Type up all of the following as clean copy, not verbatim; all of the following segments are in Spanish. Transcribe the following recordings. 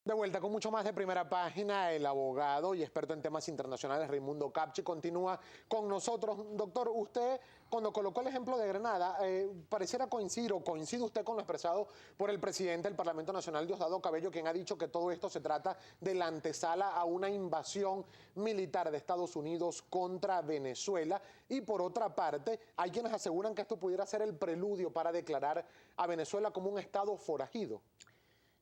De vuelta con mucho más de Primera Página, el abogado y experto en temas internacionales Raimundo Capchi continúa con nosotros. Doctor, usted cuando colocó el ejemplo de Granada, pareciera coincidir o coincide usted con lo expresado por el presidente del Parlamento Nacional, Diosdado Cabello, quien ha dicho que todo esto se trata de la antesala a una invasión militar de Estados Unidos contra Venezuela. Y por otra parte, hay quienes aseguran que esto pudiera ser el preludio para declarar a Venezuela como un estado forajido.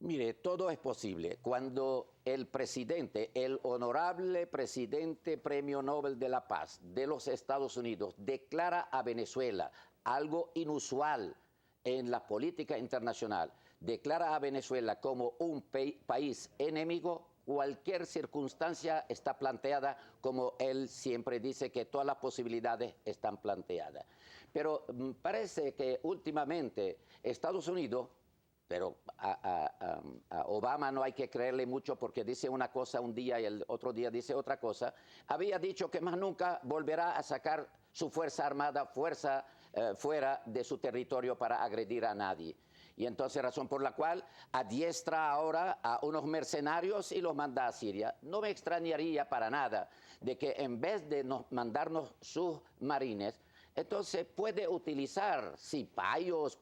Mire, todo es posible. Cuando el presidente, el honorable presidente Premio Nobel de la Paz de los Estados Unidos, declara a Venezuela algo inusual en la política internacional, declara a Venezuela como un país enemigo, cualquier circunstancia está planteada, como él siempre dice que todas las posibilidades están planteadas. Pero parece que últimamente Estados Unidos, pero a Obama no hay que creerle mucho porque dice una cosa un día y el otro día dice otra cosa, había dicho que más nunca volverá a sacar su fuerza armada fuera de su territorio para agredir a nadie. Y entonces razón por la cual adiestra ahora a unos mercenarios y los manda a Siria. No me extrañaría para nada de que en vez de mandarnos sus marines, entonces puede utilizar cipayos,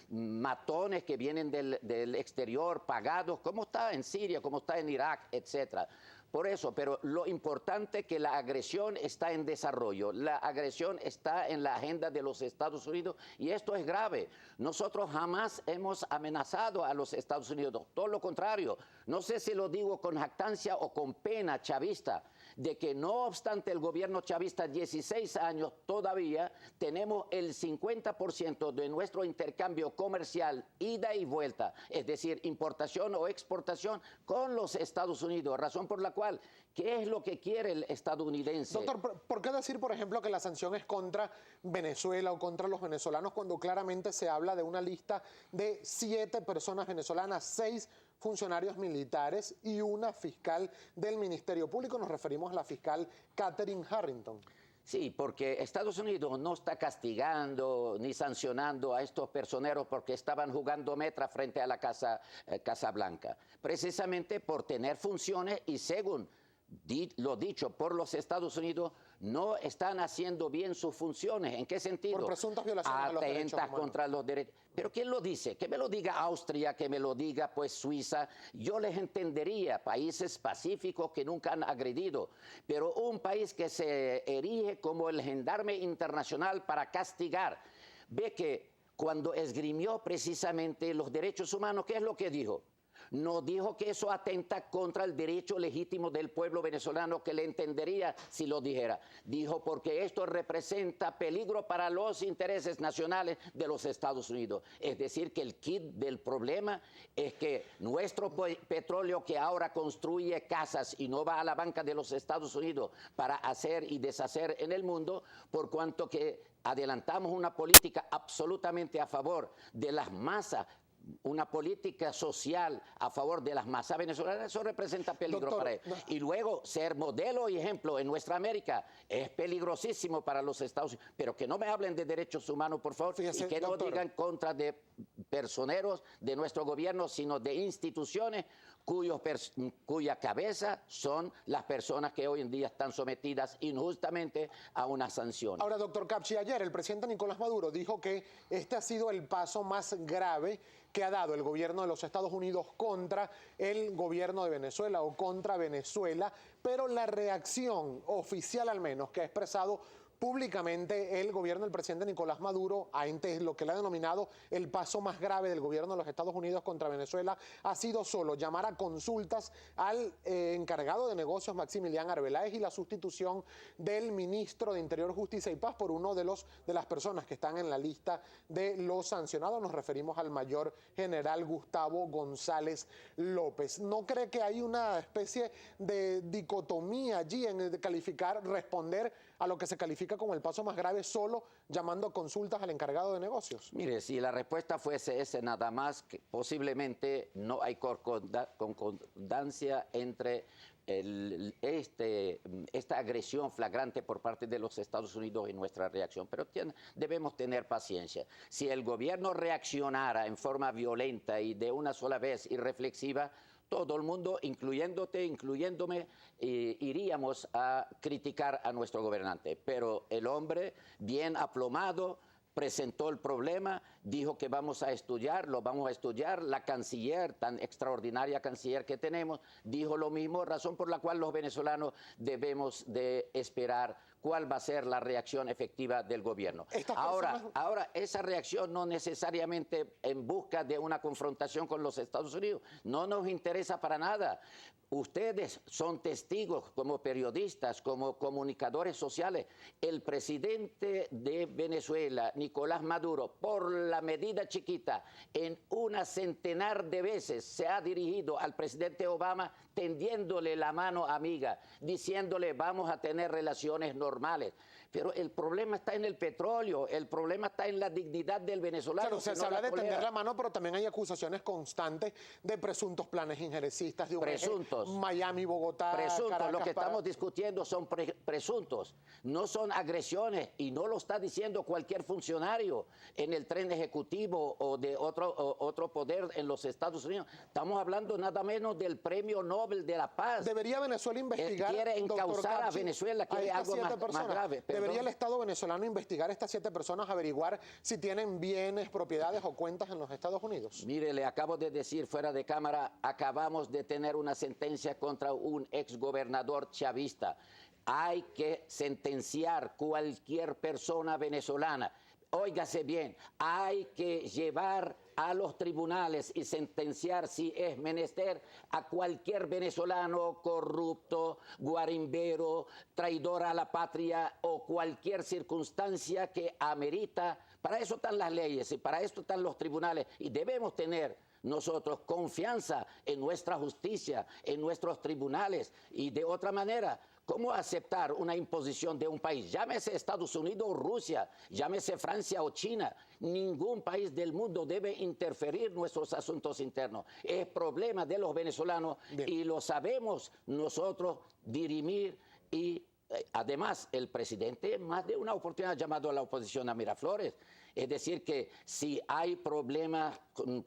matones que vienen del exterior pagados, como está en Siria, como está en Irak, etcétera. Por eso, pero lo importante es que la agresión está en desarrollo, la agresión está en la agenda de los Estados Unidos y esto es grave. Nosotros jamás hemos amenazado a los Estados Unidos, todo lo contrario. No sé si lo digo con jactancia o con pena chavista, de que no obstante el gobierno chavista 16 años todavía tenemos el 50% de nuestro intercambio comercial ida y vuelta, es decir, importación o exportación con los Estados Unidos, razón por la cual, ¿qué es lo que quiere el estadounidense? Doctor, ¿por qué decir, por ejemplo, que la sanción es contra Venezuela o contra los venezolanos cuando claramente se habla de una lista de 7 personas venezolanas, 6 funcionarios militares y una fiscal del Ministerio Público? Nos referimos a la fiscal Catherine Harrington. Sí, porque Estados Unidos no está castigando ni sancionando a estos personeros porque estaban jugando metra frente a la Casa Blanca, precisamente por tener funciones y según lo dicho por los Estados Unidos, no están haciendo bien sus funciones. ¿En qué sentido? Por presuntas violaciones a los derechos humanos. Contra los derechos. ¿Pero quién lo dice? Que me lo diga Austria, que me lo diga pues Suiza. Yo les entendería, países pacíficos que nunca han agredido. Pero un país que se erige como el gendarme internacional para castigar, ve que cuando esgrimió precisamente los derechos humanos, ¿qué es lo que dijo? No dijo que eso atenta contra el derecho legítimo del pueblo venezolano, que le entendería si lo dijera. Dijo porque esto representa peligro para los intereses nacionales de los Estados Unidos. Es decir, que el kit del problema es que nuestro petróleo que ahora construye casas y no va a la banca de los Estados Unidos para hacer y deshacer en el mundo, por cuanto que adelantamos una política absolutamente a favor de las masas, una política social a favor de las masas venezolanas, eso representa peligro, doctor, para él. Y luego ser modelo y ejemplo en nuestra América es peligrosísimo para los Estados Unidos. Pero que no me hablen de derechos humanos, por favor, fíjese, y que doctor, no digan contra de personeros de nuestro gobierno, sino de instituciones cuya cabeza son las personas que hoy en día están sometidas injustamente a una sanción. Ahora, doctor Capchi, ayer el presidente Nicolás Maduro dijo que este ha sido el paso más grave que ha dado el gobierno de los Estados Unidos contra el gobierno de Venezuela o contra Venezuela, pero la reacción oficial al menos que ha expresado públicamente el gobierno del presidente Nicolás Maduro ante lo que le ha denominado el paso más grave del gobierno de los Estados Unidos contra Venezuela ha sido solo llamar a consultas al encargado de negocios Maximilian Arbeláez y la sustitución del ministro de Interior, Justicia y Paz por uno de las personas que están en la lista de los sancionados. Nos referimos al mayor general Gustavo González López. ¿No cree que hay una especie de dicotomía allí en responder a lo que se califica como el paso más grave solo llamando a consultas al encargado de negocios? Mire, si la respuesta fuese ese nada más, que posiblemente no hay concordancia entre esta agresión flagrante por parte de los Estados Unidos y nuestra reacción, pero debemos tener paciencia. Si el gobierno reaccionara en forma violenta y de una sola vez irreflexiva, todo el mundo, incluyéndote, incluyéndome, iríamos a criticar a nuestro gobernante. Pero el hombre, bien aplomado, presentó el problema, dijo que vamos a estudiar, lo vamos a estudiar. La canciller, tan extraordinaria canciller que tenemos, dijo lo mismo, razón por la cual los venezolanos debemos de esperar cuál va a ser la reacción efectiva del gobierno. Ahora, esa reacción no necesariamente en busca de una confrontación con los Estados Unidos, no nos interesa para nada. Ustedes son testigos como periodistas, como comunicadores sociales. El presidente de Venezuela, Nicolás Maduro, por la medida chiquita, en una centenar de veces se ha dirigido al presidente Obama tendiéndole la mano amiga, diciéndole vamos a tener relaciones normales. Pero el problema está en el petróleo, el problema está en la dignidad del venezolano. Claro, se habla de tender la mano, pero también hay acusaciones constantes de presuntos planes injerencistas de un presuntos. Miami, Bogotá, presuntos. Caracas, Lo que estamos discutiendo son presuntos, no son agresiones, y no lo está diciendo cualquier funcionario en el tren ejecutivo o de otro poder en los Estados Unidos. Estamos hablando nada menos del Premio Nobel de la Paz. ¿Debería Venezuela investigar? Quiere encauzar a Venezuela, quiere algo más grave. ¿Debería el Estado venezolano investigar a estas 7 personas, averiguar si tienen bienes, propiedades o cuentas en los Estados Unidos? Mire, le acabo de decir fuera de cámara, acabamos de tener una sentencia contra un exgobernador chavista. Hay que sentenciar cualquier persona venezolana. Óigase bien, hay que llevar a los tribunales y sentenciar, si es menester, a cualquier venezolano corrupto, guarimbero, traidor a la patria o cualquier circunstancia que amerita. Para eso están las leyes y para eso están los tribunales, y debemos tener nosotros confianza en nuestra justicia, en nuestros tribunales. Y de otra manera, ¿cómo aceptar una imposición de un país? Llámese Estados Unidos o Rusia, llámese Francia o China. Ningún país del mundo debe interferir en nuestros asuntos internos. Es problema de los venezolanos. Bien. Y lo sabemos nosotros dirimir. Y además el presidente más de una oportunidad ha llamado a la oposición a Miraflores. Es decir, que si hay problemas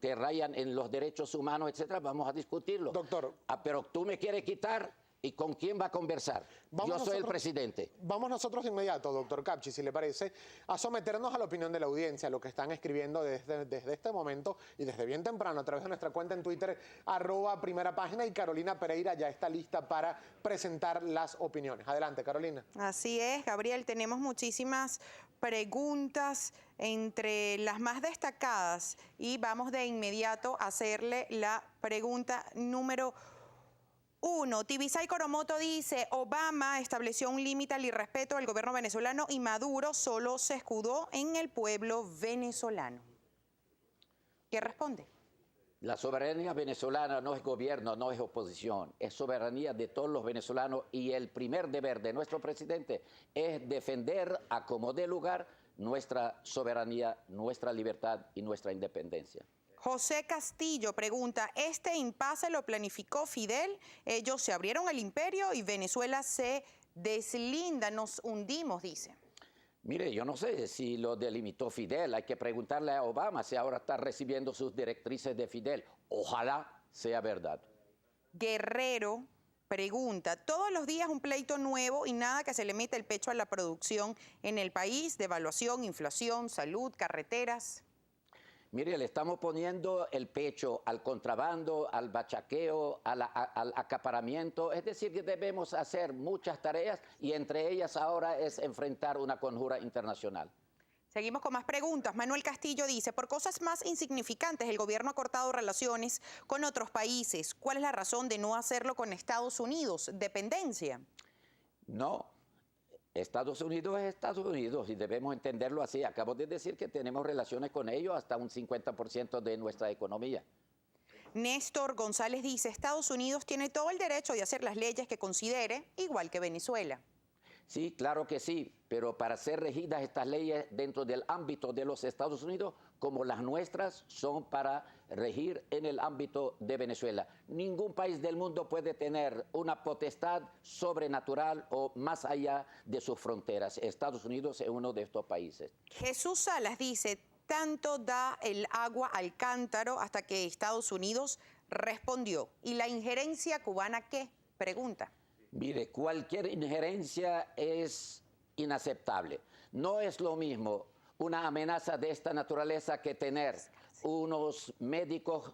que rayan en los derechos humanos, etcétera, vamos a discutirlo. Doctor. Pero tú me quieres quitar. ¿Y con quién va a conversar? Yo soy el presidente. Vamos nosotros de inmediato, doctor Capchi, si le parece, a someternos a la opinión de la audiencia, lo que están escribiendo desde este momento y desde bien temprano a través de nuestra cuenta en Twitter, @primerapágina, y Carolina Pereira ya está lista para presentar las opiniones. Adelante, Carolina. Así es, Gabriel, tenemos muchísimas preguntas, entre las más destacadas, y vamos de inmediato a hacerle la pregunta número 1. Tibisay Coromoto dice: Obama estableció un límite al irrespeto del gobierno venezolano y Maduro solo se escudó en el pueblo venezolano. ¿Qué responde? La soberanía venezolana no es gobierno, no es oposición, es soberanía de todos los venezolanos, y el primer deber de nuestro presidente es defender a como dé lugar nuestra soberanía, nuestra libertad y nuestra independencia. José Castillo pregunta: ¿este impasse lo planificó Fidel? Ellos se abrieron el imperio y Venezuela se deslinda, nos hundimos, dice. Mire, yo no sé si lo delimitó Fidel, hay que preguntarle a Obama si ahora está recibiendo sus directrices de Fidel. Ojalá sea verdad. Guerrero pregunta: todos los días un pleito nuevo y nada que se le meta el pecho a la producción en el país, devaluación, inflación, salud, carreteras. Mire, le estamos poniendo el pecho al contrabando, al bachaqueo, al acaparamiento. Es decir, que debemos hacer muchas tareas, y entre ellas ahora es enfrentar una conjura internacional. Seguimos con más preguntas. Manuel Castillo dice: por cosas más insignificantes el gobierno ha cortado relaciones con otros países. ¿Cuál es la razón de no hacerlo con Estados Unidos? ¿Dependencia? No. Estados Unidos es Estados Unidos y debemos entenderlo así. Acabo de decir que tenemos relaciones con ellos hasta un 50% de nuestra economía. Néstor González dice: Estados Unidos tiene todo el derecho de hacer las leyes que considere, igual que Venezuela. Sí, claro que sí, pero para ser regidas estas leyes dentro del ámbito de los Estados Unidos, como las nuestras, son para regir en el ámbito de Venezuela. Ningún país del mundo puede tener una potestad sobrenatural o más allá de sus fronteras. Estados Unidos es uno de estos países. Jesús Salas dice: tanto da el agua al cántaro hasta que Estados Unidos respondió. ¿Y la injerencia cubana qué? Pregunta. Mire, cualquier injerencia es inaceptable. No es lo mismo una amenaza de esta naturaleza que tener unos médicos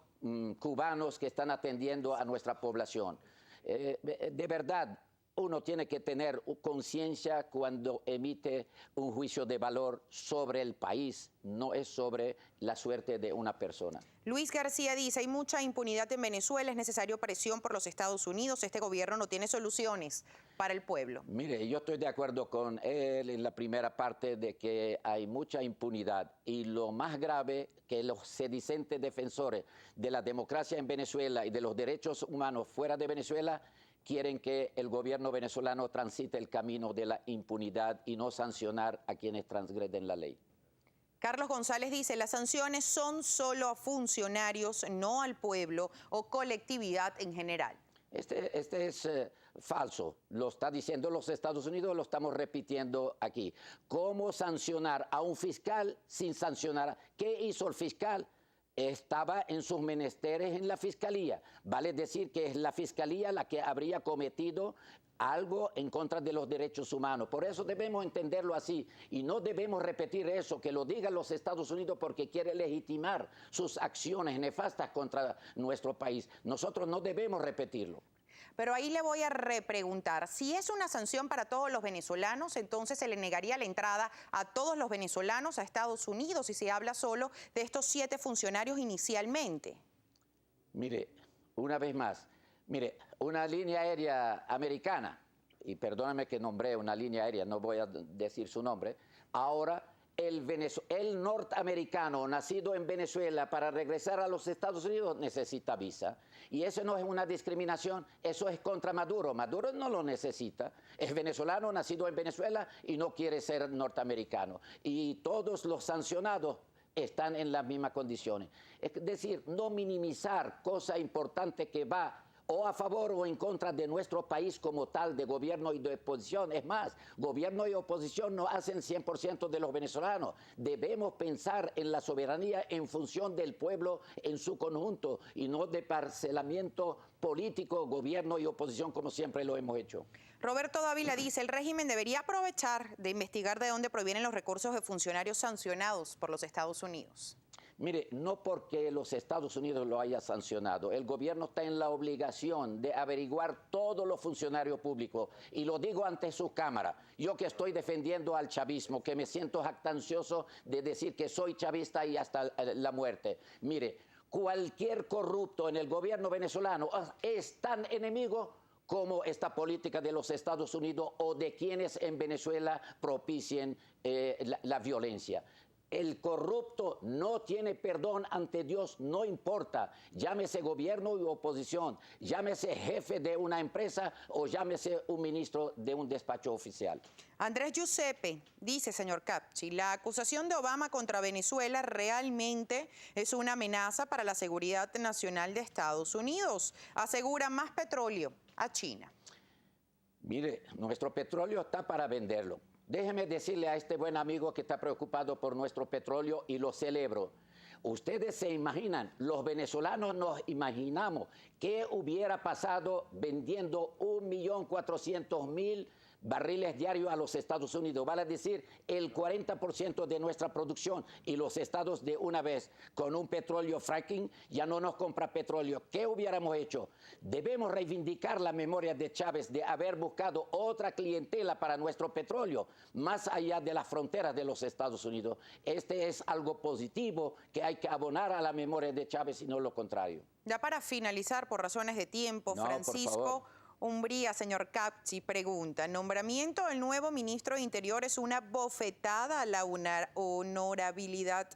cubanos que están atendiendo a nuestra población. De verdad, uno tiene que tener conciencia cuando emite un juicio de valor sobre el país, no es sobre la suerte de una persona. Luis García dice, hay mucha impunidad en Venezuela, es necesario presión por los Estados Unidos, este gobierno no tiene soluciones para el pueblo. Mire, yo estoy de acuerdo con él en la primera parte de que hay mucha impunidad y lo más grave que los sedicentes defensores de la democracia en Venezuela y de los derechos humanos fuera de Venezuela quieren que el gobierno venezolano transite el camino de la impunidad y no sancionar a quienes transgreden la ley. Carlos González dice, las sanciones son solo a funcionarios, no al pueblo o colectividad en general. Este es falso, lo está diciendo los Estados Unidos, lo estamos repitiendo aquí. ¿Cómo sancionar a un fiscal sin sancionar? ¿Qué hizo el fiscal? Estaba en sus menesteres en la fiscalía. Vale decir que es la fiscalía la que habría cometido algo en contra de los derechos humanos. Por eso debemos entenderlo así y no debemos repetir eso, que lo digan los Estados Unidos porque quiere legitimar sus acciones nefastas contra nuestro país. Nosotros no debemos repetirlo. Pero ahí le voy a repreguntar, si es una sanción para todos los venezolanos, entonces se le negaría la entrada a todos los venezolanos a Estados Unidos y se habla solo de estos 7 funcionarios inicialmente. Mire, una vez más, mire, una línea aérea americana, y perdóname que nombré una línea aérea, no voy a decir su nombre, ahora el norteamericano nacido en Venezuela para regresar a los Estados Unidos necesita visa. Y eso no es una discriminación, eso es contra Maduro. Maduro no lo necesita. Es venezolano nacido en Venezuela y no quiere ser norteamericano. Y todos los sancionados están en las mismas condiciones. Es decir, no minimizar cosa importante que va o a favor o en contra de nuestro país como tal, de gobierno y de oposición. Es más, gobierno y oposición no hacen 100% de los venezolanos. Debemos pensar en la soberanía en función del pueblo en su conjunto y no de parcelamiento político, gobierno y oposición como siempre lo hemos hecho. Roberto Dávila dice, el régimen debería aprovechar de investigar de dónde provienen los recursos de funcionarios sancionados por los Estados Unidos. Mire, no porque los Estados Unidos lo haya sancionado, el gobierno está en la obligación de averiguar todos los funcionarios públicos, y lo digo ante su cámara, yo que estoy defendiendo al chavismo, que me siento jactancioso de decir que soy chavista y hasta la muerte. Mire, cualquier corrupto en el gobierno venezolano es tan enemigo como esta política de los Estados Unidos o de quienes en Venezuela propicien la violencia. El corrupto no tiene perdón ante Dios, no importa, llámese gobierno y oposición, llámese jefe de una empresa o llámese un ministro de un despacho oficial. Andrés Giuseppe dice, señor Capchi, la acusación de Obama contra Venezuela realmente es una amenaza para la seguridad nacional de Estados Unidos. Asegura más petróleo a China. Mire, nuestro petróleo está para venderlo. Déjeme decirle a este buen amigo que está preocupado por nuestro petróleo y lo celebro. Ustedes se imaginan, los venezolanos nos imaginamos qué hubiera pasado vendiendo 1.400.000 barriles diarios a los Estados Unidos, vale decir el 40% de nuestra producción, y los estados de una vez con un petróleo fracking ya no nos compra petróleo. ¿Qué hubiéramos hecho? Debemos reivindicar la memoria de Chávez de haber buscado otra clientela para nuestro petróleo, más allá de las fronteras de los Estados Unidos. Este es algo positivo que hay que abonar a la memoria de Chávez y no lo contrario. Ya para finalizar, por razones de tiempo, No, Francisco Umbría, señor Capchi, pregunta, ¿nombramiento del nuevo ministro de Interior es una bofetada a la honorabilidad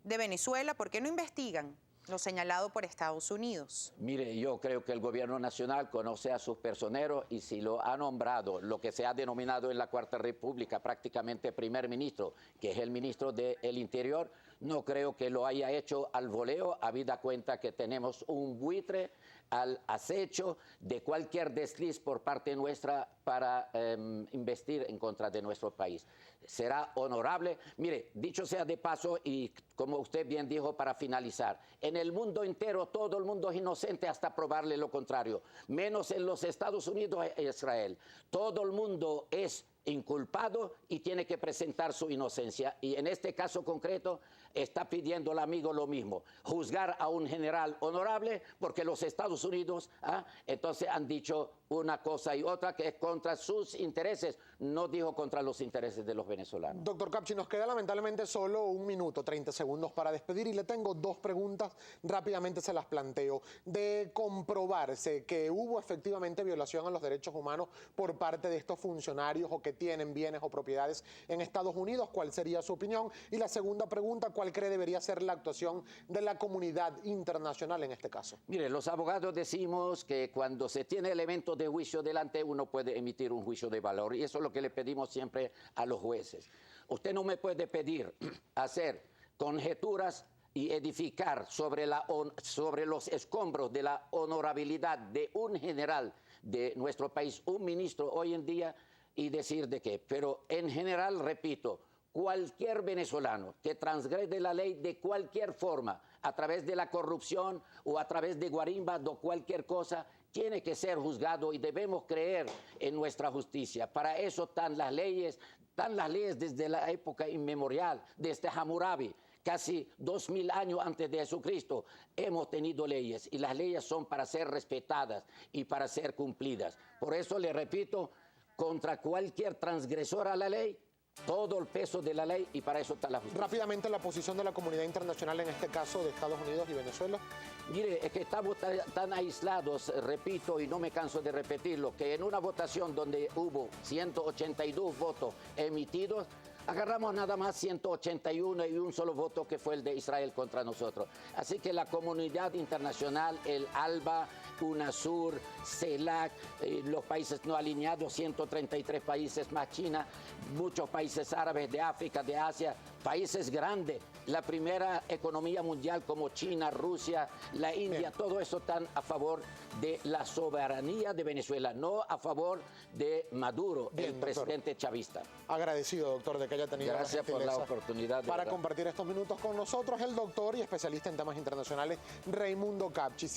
de Venezuela? ¿Por qué no investigan lo señalado por Estados Unidos? Mire, yo creo que el gobierno nacional conoce a sus personeros y si lo ha nombrado lo que se ha denominado en la Cuarta República prácticamente primer ministro, que es el ministro del Interior, no creo que lo haya hecho al voleo, habida cuenta que tenemos un buitre al acecho de cualquier desliz por parte nuestra para investir en contra de nuestro país. será honorable. Mire, dicho sea de paso, y como usted bien dijo para finalizar, en el mundo entero todo el mundo es inocente hasta probarle lo contrario, menos en los Estados Unidos e Israel. Todo el mundo es inculpado y tiene que presentar su inocencia. Y en este caso concreto está pidiendo el amigo lo mismo, juzgar a un general honorable, porque los Estados Unidos entonces han dicho una cosa y otra que es contra sus intereses, no dijo contra los intereses de los venezolanos. Doctor Capchi, nos queda lamentablemente solo 1 minuto, 30 segundos para despedir y le tengo 2 preguntas, rápidamente se las planteo. De comprobarse que hubo efectivamente violación a los derechos humanos por parte de estos funcionarios o que tienen bienes o propiedades en Estados Unidos, ¿cuál sería su opinión? Y la segunda pregunta, ¿cuál cree debería ser la actuación de la comunidad internacional en este caso? Mire, los abogados decimos que cuando se tiene elementos de juicio delante, uno puede emitir un juicio de valor, y eso es lo que le pedimos siempre a los jueces. Usted no me puede pedir hacer conjeturas y edificar sobre los escombros de la honorabilidad de un general de nuestro país, un ministro hoy en día, y decir de qué. Pero en general, repito, cualquier venezolano que transgrede la ley de cualquier forma, a través de la corrupción o a través de guarimba o cualquier cosa, tiene que ser juzgado y debemos creer en nuestra justicia. Para eso están las leyes desde la época inmemorial, desde Hammurabi. Casi 2000 años antes de Jesucristo hemos tenido leyes y las leyes son para ser respetadas y para ser cumplidas. Por eso le repito, contra cualquier transgresor a la ley, todo el peso de la ley, y para eso está la justicia. Rápidamente, la posición de la comunidad internacional en este caso de Estados Unidos y Venezuela. Mire, es que estamos tan aislados, repito, y no me canso de repetirlo, que en una votación donde hubo 182 votos emitidos, agarramos nada más 181 y un solo voto que fue el de Israel contra nosotros. Así que la comunidad internacional, el ALBA, UNASUR, CELAC, los países no alineados, 133 países más China, muchos países árabes de África, de Asia, países grandes, la primera economía mundial como China, Rusia, la India, todo eso están a favor de la soberanía de Venezuela, no a favor de Maduro, el presidente chavista. Agradecido, doctor, de que haya tenido Gracias por la oportunidad. Para compartir estos minutos con nosotros, el doctor y especialista en temas internacionales, Raimundo Capchi.